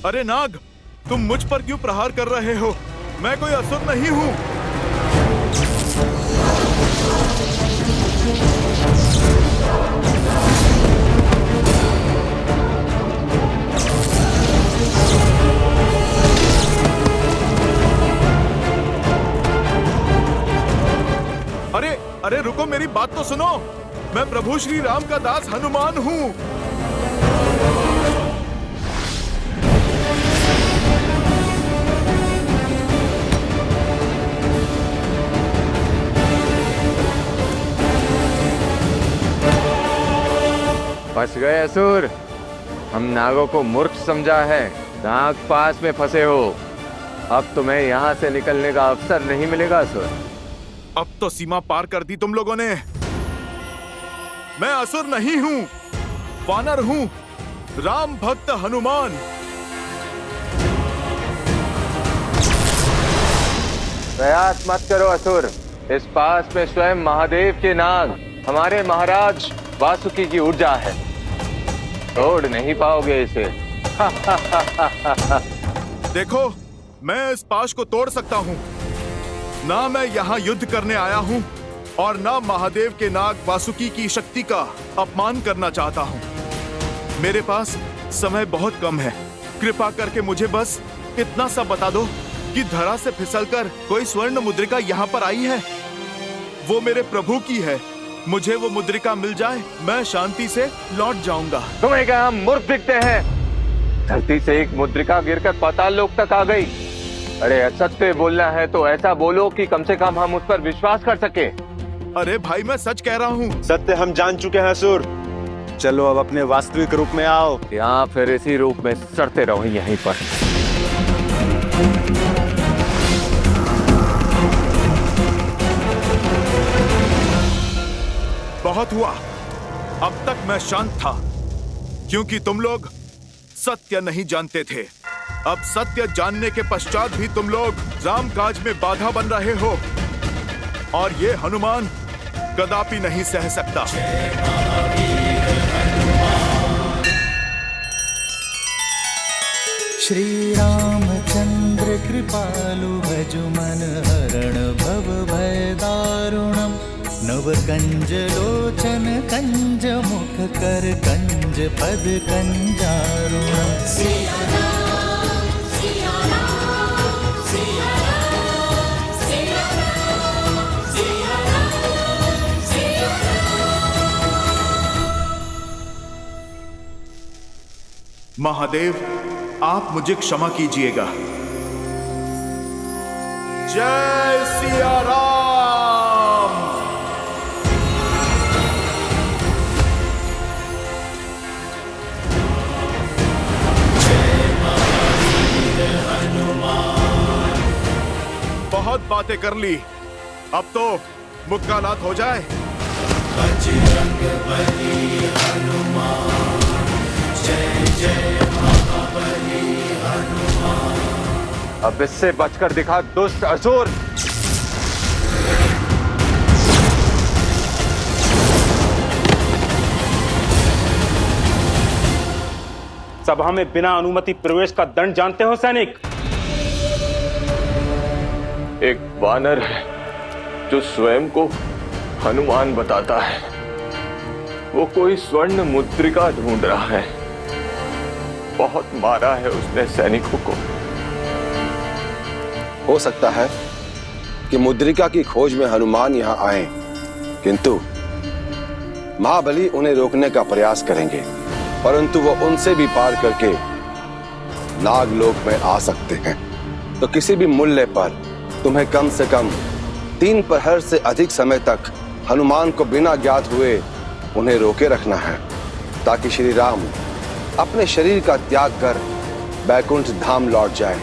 अरे नाग, तुम मुझ पर क्यों प्रहार कर रहे हो? मैं कोई असुर नहीं हूं। अरे अरे रुको, मेरी बात तो सुनो। मैं प्रभु श्री राम का दास हनुमान हूं। फंस गए असुर। हम नागों को मूर्ख समझा है। नाग पास में फंसे हो। अब तुम्हें यहाँ से निकलने का अवसर नहीं मिलेगा असुर। अब तो सीमा पार कर दी तुम लोगों ने। मैं असुर नहीं हूं, वानर हूं, राम भक्त हनुमान। प्रयास मत करो असुर। इस पास में स्वयं महादेव के नाग, हमारे महाराज वासुकी की ऊर्जा है। तोड़ नहीं पाओगे इसे। देखो, मैं इस पाश को तोड़ सकता हूं। ना मैं यहाँ युद्ध करने आया हूं और ना महादेव के नाग वासुकी की शक्ति का अपमान करना चाहता हूं। मेरे पास समय बहुत कम है। कृपा करके मुझे बस इतना सा बता दो कि धरा से फिसलकर कोई स्वर्ण मुद्रिका यहाँ पर आई है। वो मेरे प्रभु की है। मुझे वो मुद्रिका मिल जाए, मैं शांति से लौट जाऊंगा। तुम्हें क्या हम मूर्ख दिखते हैं? धरती से एक मुद्रिका गिरकर पाताल लोक तक आ गई। अरे असत्य बोलना है तो ऐसा बोलो कि कम से कम हम उस पर विश्वास कर सके। अरे भाई, मैं सच कह रहा हूँ। सत्य हम जान चुके हैं असुर। चलो अब अपने वास्तविक रूप में आओ, या फिर इसी रूप में सड़ते रहो यहीं पर। बहुत हुआ। अब तक मैं शांत था क्योंकि तुम लोग सत्य नहीं जानते थे। अब सत्य जानने के पश्चात भी तुम लोग राम काज में बाधा बन रहे हो और ये हनुमान कदापि नहीं सह सकता। श्री रामचंद्र कृपालु भजु मन हरण भव भय दारुणम। नव कंज लोचन कंज मुख कर कंज पद कंजारुणम। सिया राम, सिया राम, सिया राम, सिया राम, सिया राम, सिया राम। महादेव, आप मुझे क्षमा कीजिएगा। जय सिया राम। बहुत बातें कर ली, अब तो मुक्कालात हो जाए। बजरंग बली हनुमान, जय जय महाबली हनुमान। अब इससे बचकर दिखा दुष्ट असुर। सभा में बिना अनुमति प्रवेश का दंड जानते हो सैनिक? एक वानर है जो स्वयं को हनुमान बताता है। वो कोई स्वर्ण मुद्रिका ढूंढ रहा है। बहुत मारा है उसने सैनिकों को। हो सकता है कि मुद्रिका की खोज में हनुमान यहाँ आए, किंतु महाबली उन्हें रोकने का प्रयास करेंगे, परंतु वो उनसे भी पार करके नागलोक में आ सकते हैं। तो किसी भी मूल्य पर तुम्हें कम से कम 3 प्रहर से अधिक समय तक हनुमान को बिना ज्ञात हुए उन्हें रोके रखना है, ताकि श्री राम अपने शरीर का त्याग कर बैकुंठ धाम लौट जाए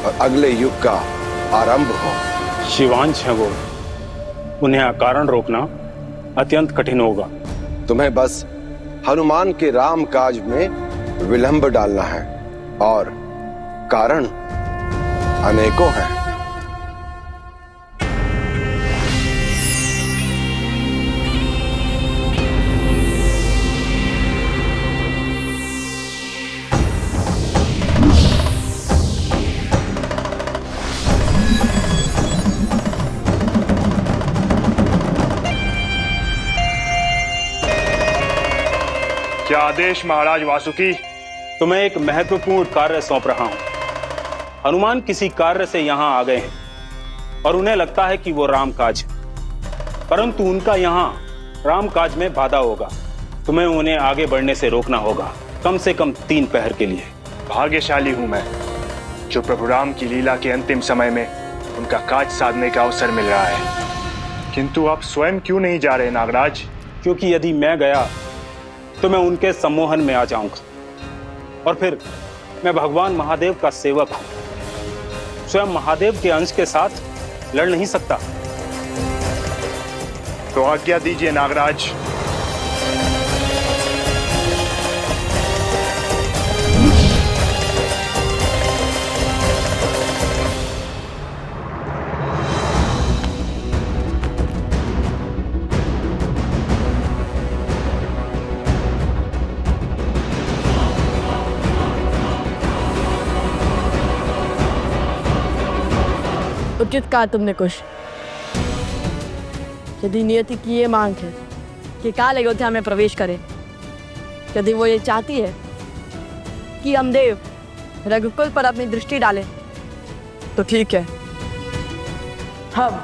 और अगले युग का आरंभ हो। शिवांश है वो, उन्हें अकारण रोकना अत्यंत कठिन होगा। तुम्हें बस हनुमान के राम काज में विलंब डालना है और कारण अनेकों हैं। क्या आदेश महाराज वासुकी? तुम्हें एक महत्वपूर्ण कार्य सौंप रहा हूं। हनुमान किसी कार्य से यहां आ गए हैं और उन्हें लगता है कि वो रामकाज, परंतु उनका यहां रामकाज में बाधा होगा। तुम्हें उन्हें आगे बढ़ने से रोकना होगा, कम से कम 3 पहर के लिए। भाग्यशाली हूं मैं जो प्रभु राम की लीला के अंतिम समय में उनका काज साधने का अवसर मिल रहा है। किंतु आप स्वयं क्यों नहीं जा रहे नागराज? क्योंकि यदि मैं गया तो मैं उनके सम्मोहन में आ जाऊंगा और फिर मैं भगवान महादेव का सेवक हूं। स्वयं महादेव के अंश के साथ लड़ नहीं सकता। तो आज्ञा दीजिए नागराज। उचित कहा तुमने कुछ। यदि नियति की ये मांग है कि काल अयोध्या में प्रवेश करें, यदि वो ये चाहती है कि हम देव रघुकुल पर अपनी दृष्टि डालें, तो ठीक है, हम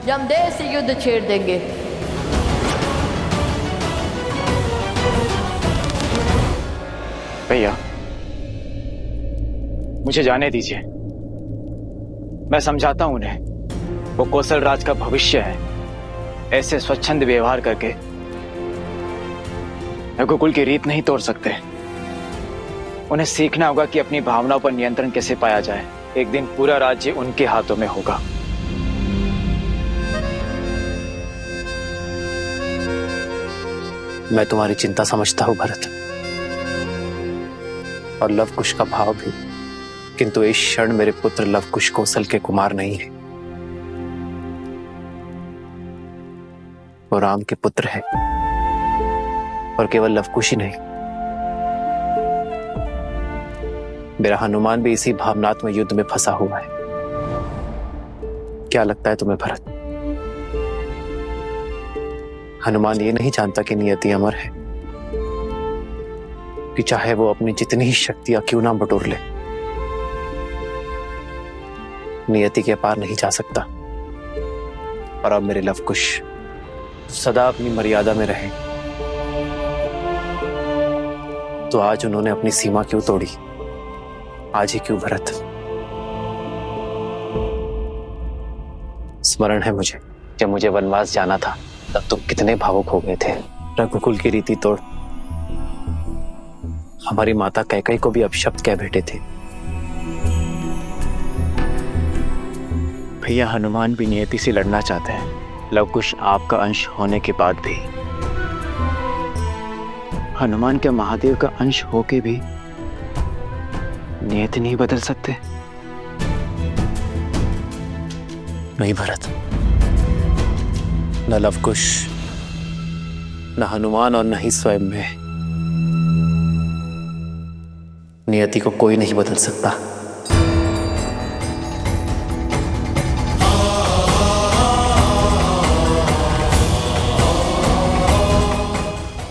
यमदेव से युद्ध छेड़ देंगे। भैया मुझे जाने दीजिए, मैं समझाता हूं उन्हें। वो कौशल राज का भविष्य है। ऐसे स्वच्छंद व्यवहार करके रघुकुल की रीत नहीं तोड़ सकते। उन्हें सीखना होगा कि अपनी भावनाओं पर नियंत्रण कैसे पाया जाए। एक दिन पूरा राज्य उनके हाथों में होगा। मैं तुम्हारी चिंता समझता हूं भरत, और लव कुश का भाव भी, किंतु इस क्षण मेरे पुत्र लव कुश कौशल के कुमार नहीं है। वो राम के पुत्र है, और केवल लव कुश ही नहीं, मेरा हनुमान भी इसी भावनात्मक युद्ध में फंसा हुआ है। क्या लगता है तुम्हें भरत? हनुमान ये नहीं जानता कि नियति अमर है, कि चाहे वो अपनी जितनी ही शक्तियां क्यों ना बटोर ले, नियति के पार नहीं जा सकता। और अब मेरे लव कुश सदा अपनी मर्यादा में रहे, तो आज उन्होंने अपनी सीमा क्यों तोड़ी? आज ही क्यों भरत? स्मरण है मुझे, जब मुझे वनवास जाना था तब तुम कितने भावुक हो गए थे। रघुकुल की रीति तोड़ हमारी माता कैकेयी को भी अपशब्द कह बैठे थे। भैया हनुमान भी नियति से लड़ना चाहते हैं। लव कुश आपका अंश होने के बाद भी, हनुमान के महादेव का अंश होके भी नियति नहीं बदल सकते। नहीं भरत, न लव कुश, न हनुमान और न ही स्वयं में नियति को कोई नहीं बदल सकता।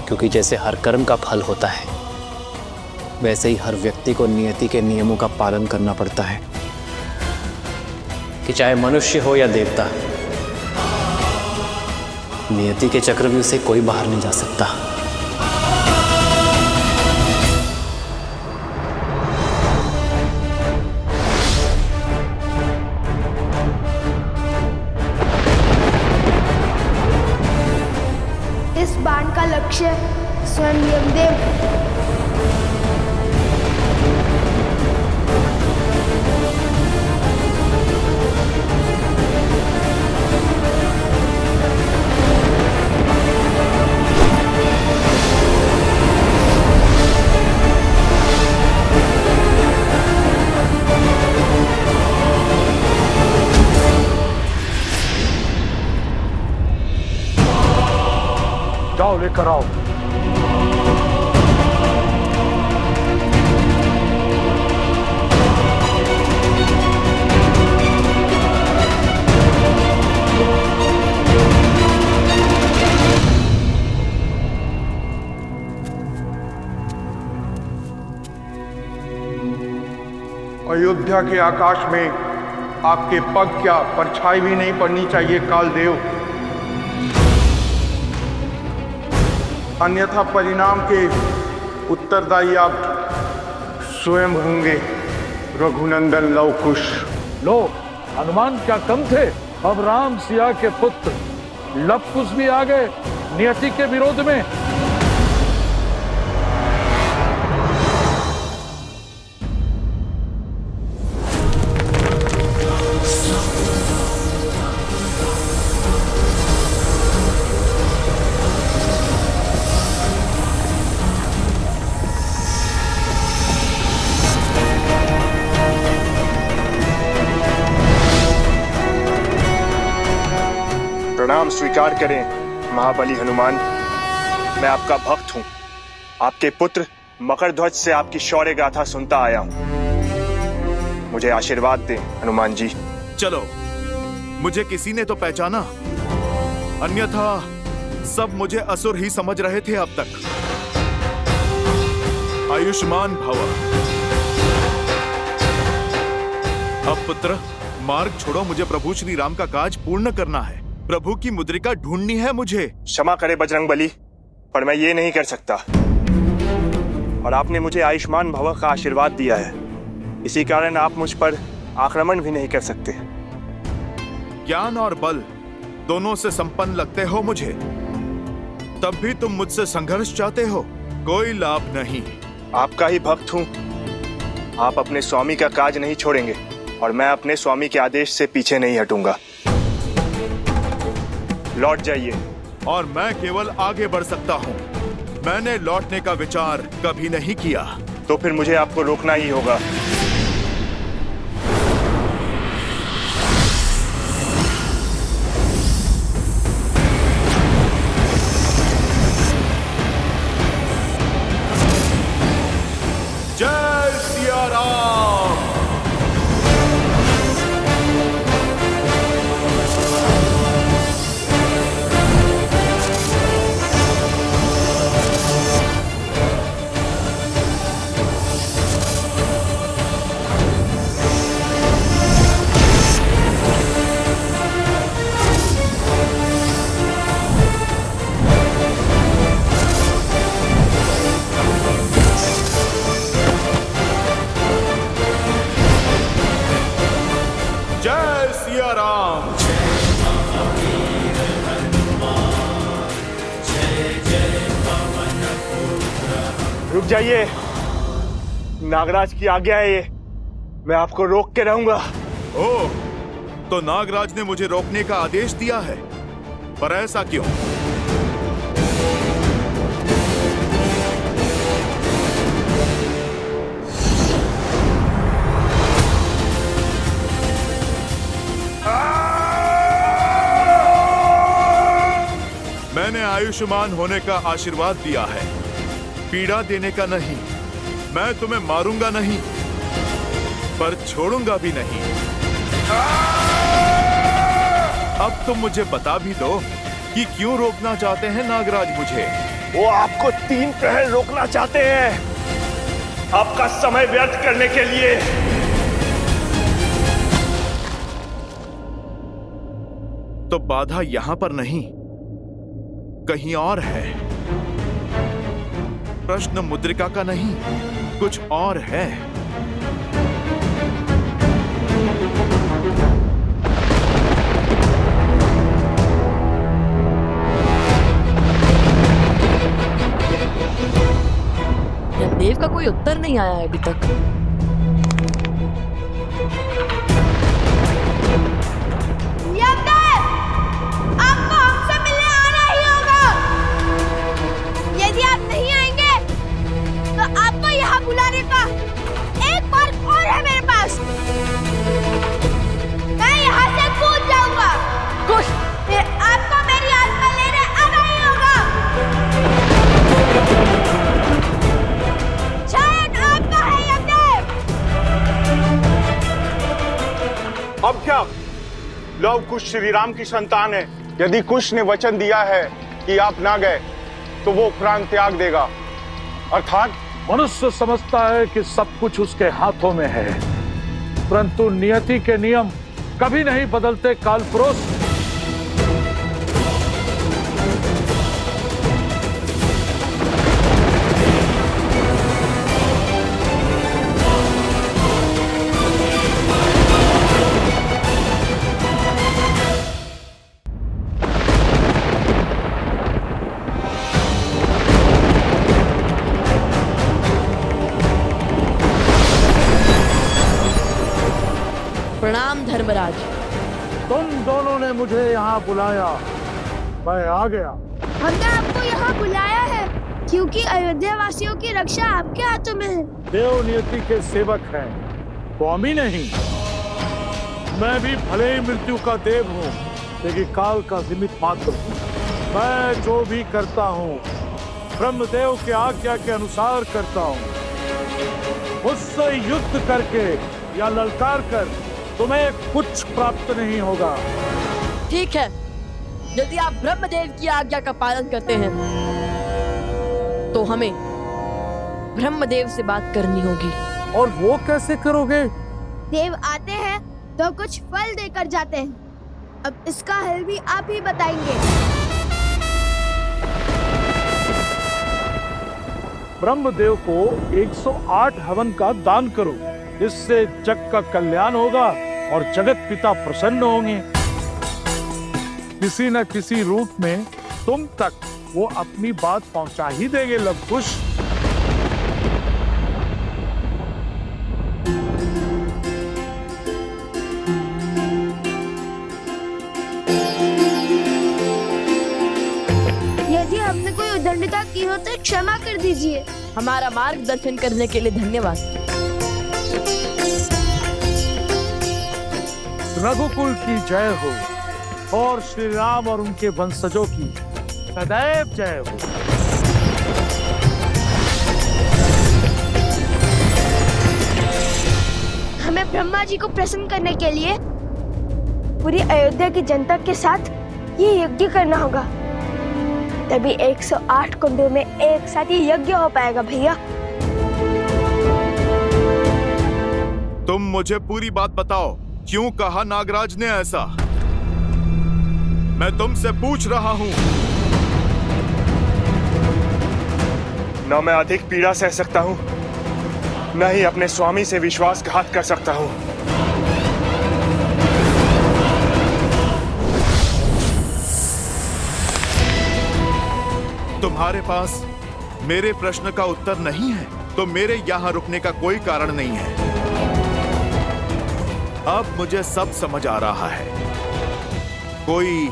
क्योंकि जैसे हर कर्म का फल होता है, वैसे ही हर व्यक्ति को नियति के नियमों का पालन करना पड़ता है, कि चाहे मनुष्य हो या देवता। नियति के चक्रव्यूह से कोई बाहर नहीं जा सकता। इस बाण का लक्ष्य स्वयं यमदेव। लेकर आओ। अयोध्या के आकाश में आपके पग क्या परछाई भी नहीं पड़नी चाहिए कालदेव, अन्यथा परिणाम के उत्तरदायी आप स्वयं होंगे रघुनंदन लव कुश। लो, हनुमान क्या कम थे? अब राम सिया के पुत्र लव कुश भी आ गए नियति के विरोध में। प्रणाम स्वीकार करें महाबली हनुमान, मैं आपका भक्त हूं। आपके पुत्र मकरध्वज से आपकी शौर्य गाथा सुनता आया हूं। मुझे आशीर्वाद दें हनुमान जी। चलो, मुझे किसी ने तो पहचाना, अन्यथा सब मुझे असुर ही समझ रहे थे अब तक। आयुष्मान भव। अब पुत्र मार्ग छोड़ो, मुझे प्रभु श्री राम का काज पूर्ण करना है। प्रभु की मुद्रिका ढूंढनी है मुझे। क्षमा करे बजरंगबली, पर मैं ये नहीं कर सकता। और आपने मुझे आयुष्मान भव का आशीर्वाद दिया है, इसी कारण आप मुझ पर आक्रमण भी नहीं कर सकते। ज्ञान और बल दोनों से संपन्न लगते हो मुझे, तब भी तुम मुझसे संघर्ष चाहते हो। कोई लाभ नहीं। आपका ही भक्त हूं। आप अपने स्वामी का काज नहीं छोड़ेंगे और मैं अपने स्वामी के आदेश से पीछे नहीं हटूंगा। लौट जाइए। और मैं केवल आगे बढ़ सकता हूँ, मैंने लौटने का विचार कभी नहीं किया। तो फिर मुझे आपको रोकना ही होगा। जय सिया राम। जय सिया राम। रुक जाइए, नागराज की आज्ञा है ये, मैं आपको रोक के रहूंगा। ओह, तो नागराज ने मुझे रोकने का आदेश दिया है, पर ऐसा क्यों? मैंने आयुष्मान होने का आशीर्वाद दिया है, पीड़ा देने का नहीं। मैं तुम्हें मारूंगा नहीं, पर छोड़ूंगा भी नहीं। अब तुम मुझे बता भी दो कि क्यों रोकना चाहते हैं नागराज मुझे? वो आपको 3 प्रहर रोकना चाहते हैं, आपका समय व्यर्थ करने के लिए। तो बाधा यहां पर नहीं, कहीं और है। प्रश्न मुद्रिका का नहीं, कुछ और है। देव का कोई उत्तर नहीं आया है अभी तक। आपको हमसे मिलने आना ही होगा। यदि आप नहीं आएंगे तो आपको यहाँ बुलाने का एक मार्ग और है मेरे पास। मैं यहाँ से कूद जाऊंगा, फिर आपको मेरी आत्मा लेने आना ही होगा। लव कुश श्री राम की संतान है। यदि कुश ने वचन दिया है कि आप ना गए तो वो प्राण त्याग देगा। अर्थात मनुष्य समझता है कि सब कुछ उसके हाथों में है, परंतु नियति के नियम कभी नहीं बदलते कालपुरुष। प्रणाम धर्मराज। तुम दोनों ने मुझे यहाँ बुलाया, मैं आ गया। हमने आपको यहाँ बुलाया है क्योंकि अयोध्या वासियों की रक्षा आपके हाथों में है। देव नियति के सेवक हैं, स्वामी नहीं। मैं भी भले ही मृत्यु का देव हूँ, लेकिन काल का निमित्त मात्र हूँ। मैं जो भी करता हूँ ब्रह्मदेव के आज्ञा के अनुसार करता हूँ। मुझसे युद्ध करके या ललकार कर तुम्हें कुछ प्राप्त नहीं होगा। ठीक है, यदि आप ब्रह्मदेव की आज्ञा का पालन करते हैं तो हमें ब्रह्मदेव से बात करनी होगी। और वो कैसे करोगे? देव आते हैं तो कुछ फल देकर जाते हैं। अब इसका हल भी आप ही बताएंगे। ब्रह्मदेव को 108 हवन का दान करो, इससे जग का कल्याण होगा और जगत पिता प्रसन्न होंगे। किसी न किसी रूप में तुम तक वो अपनी बात पहुंचा ही देंगे लवकुश। यदि हमने कोई उद्दंडता की हो तो क्षमा कर दीजिए। हमारा मार्गदर्शन करने के लिए धन्यवाद। रघुकुल की जय हो और श्री राम और उनके वंशजों की सदैव जय हो। हमें ब्रह्मा जी को प्रसन्न करने के लिए पूरी अयोध्या की जनता के साथ ये यज्ञ करना होगा, तभी 108 कुंडों में एक साथ ही यज्ञ हो पाएगा। भैया तुम मुझे पूरी बात बताओ, क्यों कहा नागराज ने ऐसा? मैं तुमसे पूछ रहा हूं। न मैं अधिक पीड़ा सह सकता हूं, न ही अपने स्वामी से विश्वासघात कर सकता हूं। तुम्हारे पास मेरे प्रश्न का उत्तर नहीं है तो मेरे यहां रुकने का कोई कारण नहीं है। अब मुझे सब समझ आ रहा है। कोई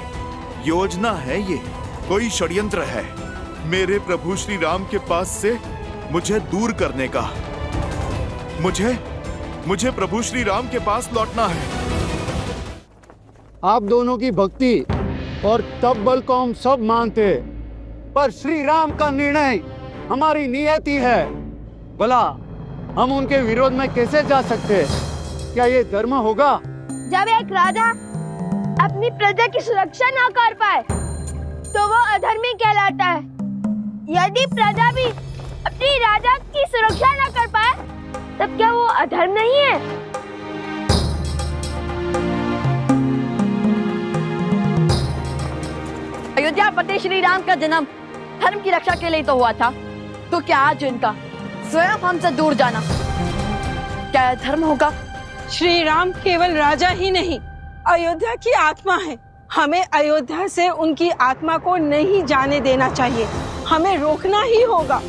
योजना है, ये कोई षड्यंत्र है मेरे प्रभु श्री राम के पास से मुझे दूर करने का। मुझे प्रभु श्री राम के पास लौटना है। आप दोनों की भक्ति और तप बल को हम सब मानते, पर श्री राम का निर्णय हमारी नियति है। भला हम उनके विरोध में कैसे जा सकते? क्या ये धर्म होगा? जब एक राजा अपनी प्रजा की सुरक्षा ना कर पाए तो वो अधर्मी कहलाता है। यदि प्रजा भी अपनी राजा की सुरक्षा ना कर पाए तब क्या वो अधर्म नहीं है? अयोध्या पति श्री राम का जन्म धर्म की रक्षा के लिए तो हुआ था, तो क्या आज इनका स्वयं हमसे दूर जाना क्या धर्म होगा? श्री राम केवल राजा ही नहीं, अयोध्या की आत्मा है। हमें अयोध्या से उनकी आत्मा को नहीं जाने देना चाहिए, हमें रोकना ही होगा।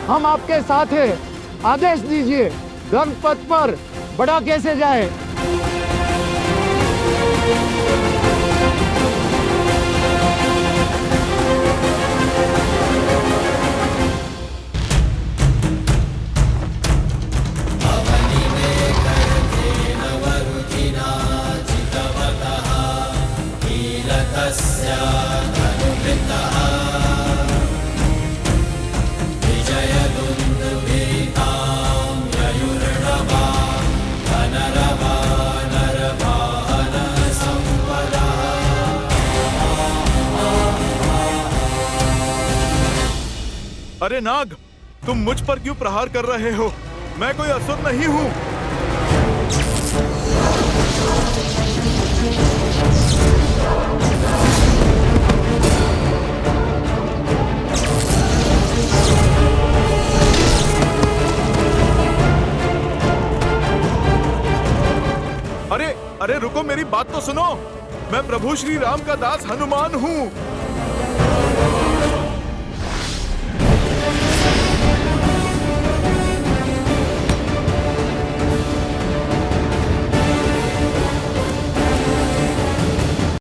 हम आपके साथ हैं, आदेश दीजिए, धर्म पथ पर बढ़ा कैसे जाए? विजय अरे नाग, तुम मुझ पर क्यों प्रहार कर रहे हो? मैं कोई असुर नहीं हूँ। अरे रुको, मेरी बात तो सुनो। मैं प्रभु श्री राम का दास हनुमान हूँ।